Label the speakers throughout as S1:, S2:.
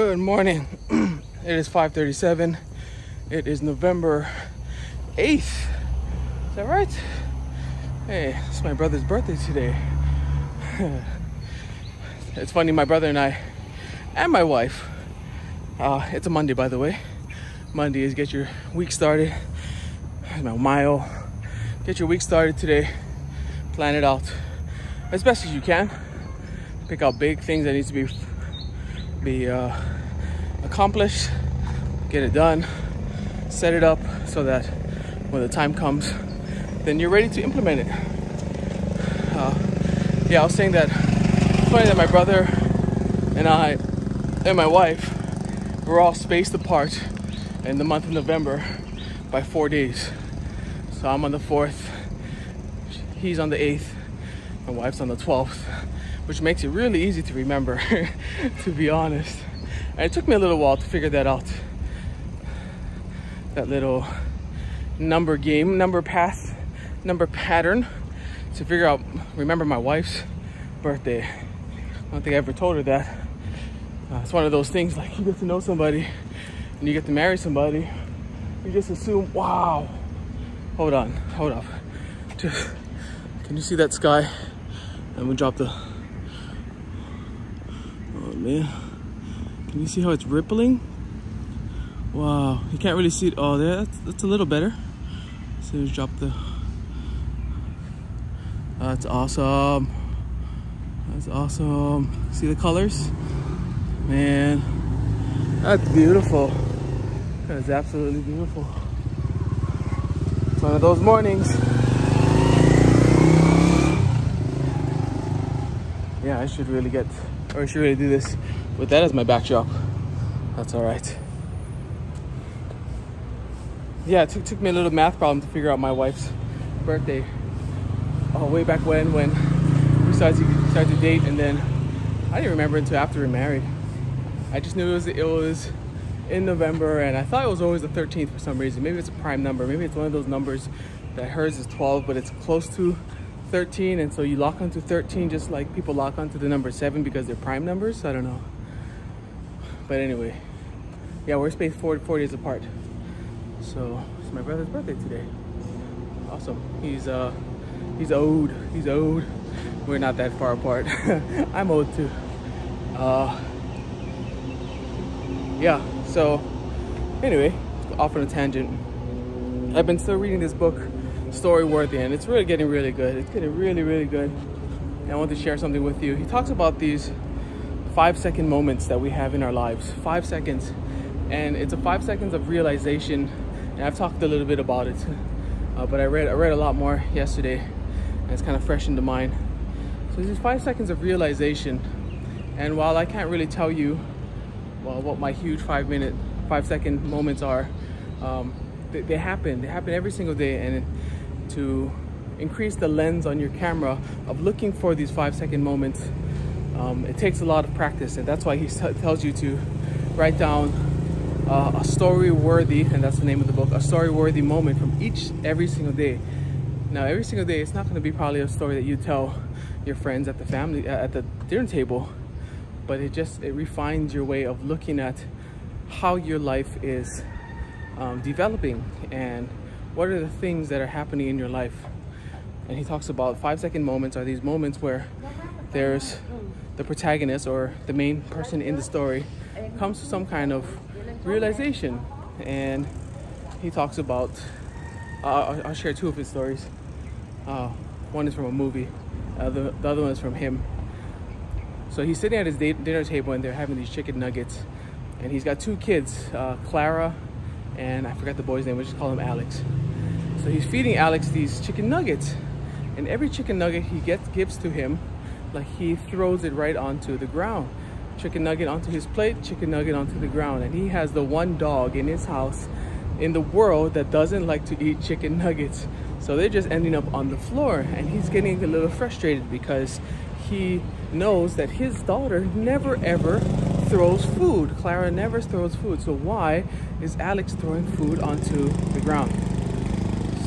S1: Good morning. It is 5:37. It is November 8th. Is that right? Hey, it's my brother's birthday today. It's funny, my brother and I, and my wife, it's a Monday, by the way. Monday is get your week started. My mile. Get your week started today. Plan it out as best as you can. Pick out big things that needs to be accomplished. Get it done. Set it up so that when the time comes, then you're ready to implement it. Yeah, I was saying that it's funny that my brother and I and my wife were all spaced apart in the month of November by 4 days. So I'm on the 4th, he's on the 8th, my wife's on the 12th, which makes it really easy to remember, to be honest. And it took me a little while to figure that out. That little number game, number pattern to figure out, remember my wife's birthday. I don't think I ever told her that. It's one of those things, like, you get to know somebody and you get to marry somebody, you just assume, wow. Hold up. Just, can you see that sky? And we drop the, oh man. Can you see how it's rippling? Wow, you can't really see it. Oh, there, that's a little better. So just drop the, that's awesome. That's awesome. See the colors? Man, that's beautiful. That's absolutely beautiful. It's one of those mornings. Yeah, I should really do this with that as my backdrop. That's all right. Yeah, it took me a little math problem to figure out my wife's birthday. Way back when we started to date, and then I didn't remember until after we were married. I just knew it was in November, and I thought it was always the 13th for some reason. Maybe it's a prime number. Maybe it's one of those numbers that hers is 12, but it's close to 13, and so you lock onto 13 just like people lock onto the number 7 because they're prime numbers. I don't know. But anyway, yeah, we're spaced 4 days apart. So it's my brother's birthday today. Awesome. He's old. We're not that far apart. I'm old too. Yeah, so anyway, off on a tangent. I've been still reading this book, Storyworthy, and it's really getting really good. It's getting really, really good. And I want to share something with you. He talks about these 5-second moments that we have in our lives. 5 seconds. And it's a 5 seconds of realization. And I've talked a little bit about it. But I read a lot more yesterday. And it's kind of fresh into mind. So these 5 seconds of realization. And while I can't really tell you, well, what my huge 5-second moments are, they happen every single day. And to increase the lens on your camera of looking for these 5-second moments, it takes a lot of practice, and that's why he tells you to write down a story-worthy, and that's the name of the book, a story-worthy moment from every single day. Now, every single day, it's not going to be probably a story that you tell your friends at the dinner table, but it refines your way of looking at how your life is developing and what are the things that are happening in your life. And he talks about 5-second moments are these moments where there's the protagonist or the main person in the story comes to some kind of realization. And he talks about, I'll share 2 of his stories. One is from a movie, the other one is from him. So he's sitting at his dinner table and they're having these chicken nuggets. And he's got 2 kids, Clara, and I forgot the boy's name, we'll just call him Alex. So he's feeding Alex these chicken nuggets. And every chicken nugget he gives to him, like, he throws it right onto the ground. Chicken nugget onto his plate, chicken nugget onto the ground. And he has the one dog in his house in the world that doesn't like to eat chicken nuggets. So they're just ending up on the floor. And he's getting a little frustrated because he knows that his daughter never ever throws food. Clara never throws food. So why is Alex throwing food onto the ground?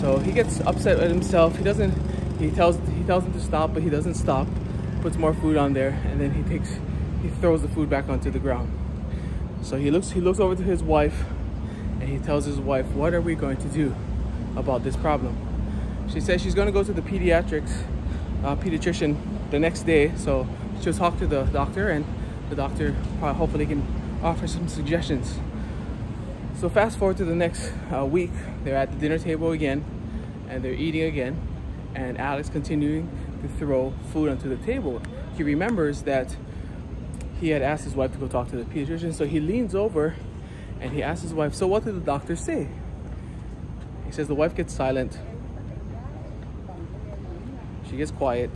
S1: So he gets upset with himself. He tells him to stop, but he doesn't stop. Puts more food on there, and then he throws the food back onto the ground. So he looks over to his wife, and he tells his wife, what are we going to do about this problem? She says she's going to go to the pediatrician the next day, so she'll talk to the doctor, and the doctor hopefully can offer some suggestions. So fast forward to the next week, they're at the dinner table again, and they're eating again, and Alex continuing to throw food onto the table. He remembers that he had asked his wife to go talk to the pediatrician, so he leans over and he asks his wife, so what did the doctor say? He says the wife gets silent. She gets quiet.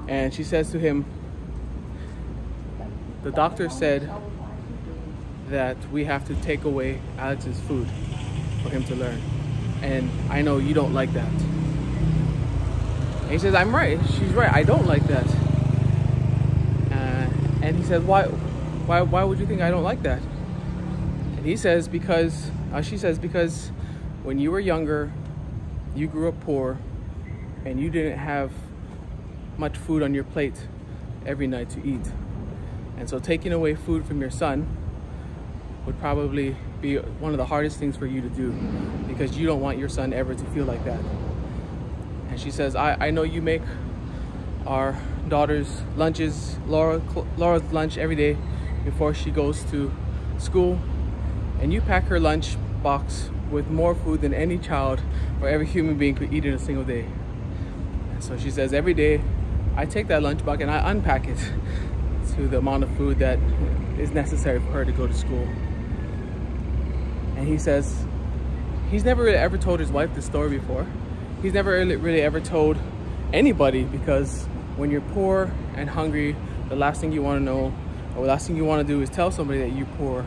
S1: And she says to him, the doctor said that we have to take away Alex's food for him to learn. And I know you don't like that. And he says, I'm right. She's right. I don't like that. And he says, why would you think I don't like that? And he says, she says, because when you were younger, you grew up poor and you didn't have much food on your plate every night to eat. And so taking away food from your son would probably be one of the hardest things for you to do, because you don't want your son ever to feel like that. And she says, I know you make our daughter's lunches, Laura's lunch every day before she goes to school, and you pack her lunch box with more food than any child or every human being could eat in a single day. And so she says, every day I take that lunch box and I unpack it to the amount of food that is necessary for her to go to school. And he says he's never really ever told his wife this story before. He's never really ever told anybody, because when you're poor and hungry, the last thing you want to know, or the last thing you want to do, is tell somebody that you're poor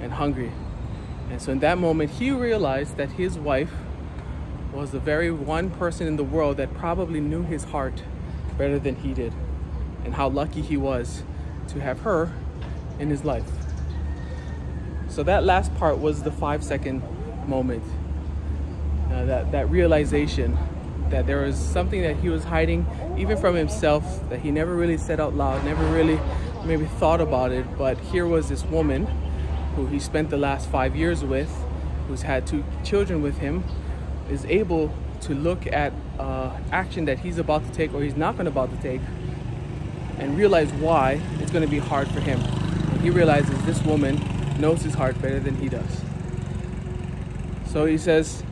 S1: and hungry. And so in that moment, he realized that his wife was the very one person in the world that probably knew his heart better than he did, and how lucky he was to have her in his life. So that last part was the 5-second moment, that realization that there was something that he was hiding even from himself, that he never really said out loud, never really maybe thought about it. But here was this woman who he spent the last 5 years with, who's had 2 children with him, is able to look at action that he's about to take, or he's not about to take, and realize why it's going to be hard for him. And he realizes this woman knows his heart better than he does. So he says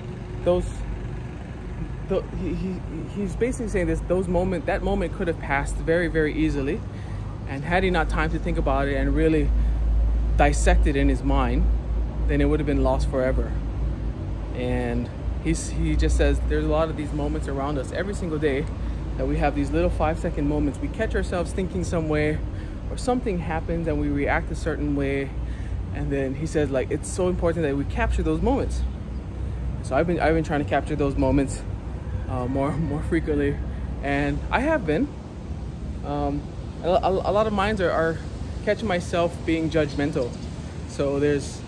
S1: he's basically saying this, that moment could have passed very, very easily, and had he not time to think about it and really dissect it in his mind, then it would have been lost forever. And he just says there's a lot of these moments around us every single day, that we have these little 5-second moments. We catch ourselves thinking some way, or something happens and we react a certain way, and then he says, like, it's so important that we capture those moments. So I've been trying to capture those moments more frequently, and I have been. A lot of mines are catching myself being judgmental. So there's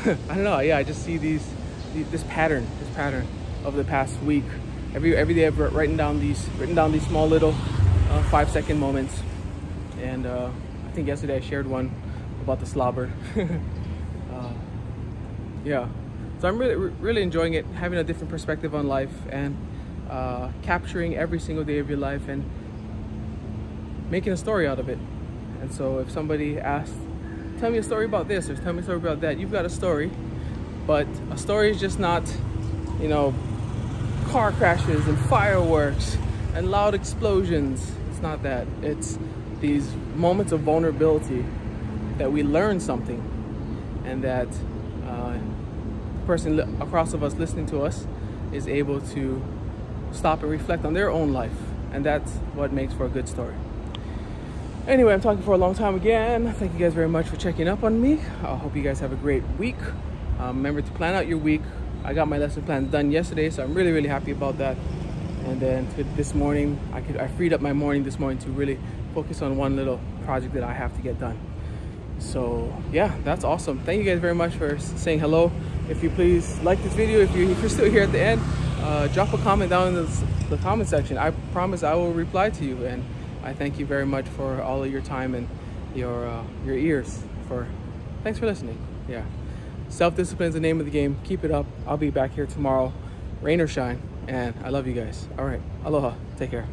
S1: I don't know, yeah, I just see this pattern of the past week. Every day I've written down these small little 5-second moments, and I think yesterday I shared one about the slobber. Yeah, so I'm really enjoying it, having a different perspective on life, and capturing every single day of your life and making a story out of it. And so if somebody asks, tell me a story about this, or tell me a story about that, you've got a story. But a story is just not, car crashes and fireworks and loud explosions. It's not that. It's these moments of vulnerability that we learn something, and that the person across of us listening to us is able to stop and reflect on their own life. And that's what makes for a good story. Anyway, I'm talking for a long time again. Thank you guys very much for checking up on me. I hope you guys have a great week. Remember to plan out your week. I got my lesson plans done yesterday, so I'm really happy about that. And then this morning, I freed up my morning this morning to really focus on one little project that I have to get done. So yeah, that's awesome. Thank you guys very much for saying hello. If you please like this video, if you're still here at the end, drop a comment down in the comment section. I promise I will reply to you, and I thank you very much for all of your time and your ears. Thanks for listening. Yeah, self-discipline is the name of the game. Keep it up. I'll be back here tomorrow, rain or shine, and I love you guys. All right, aloha. Take care.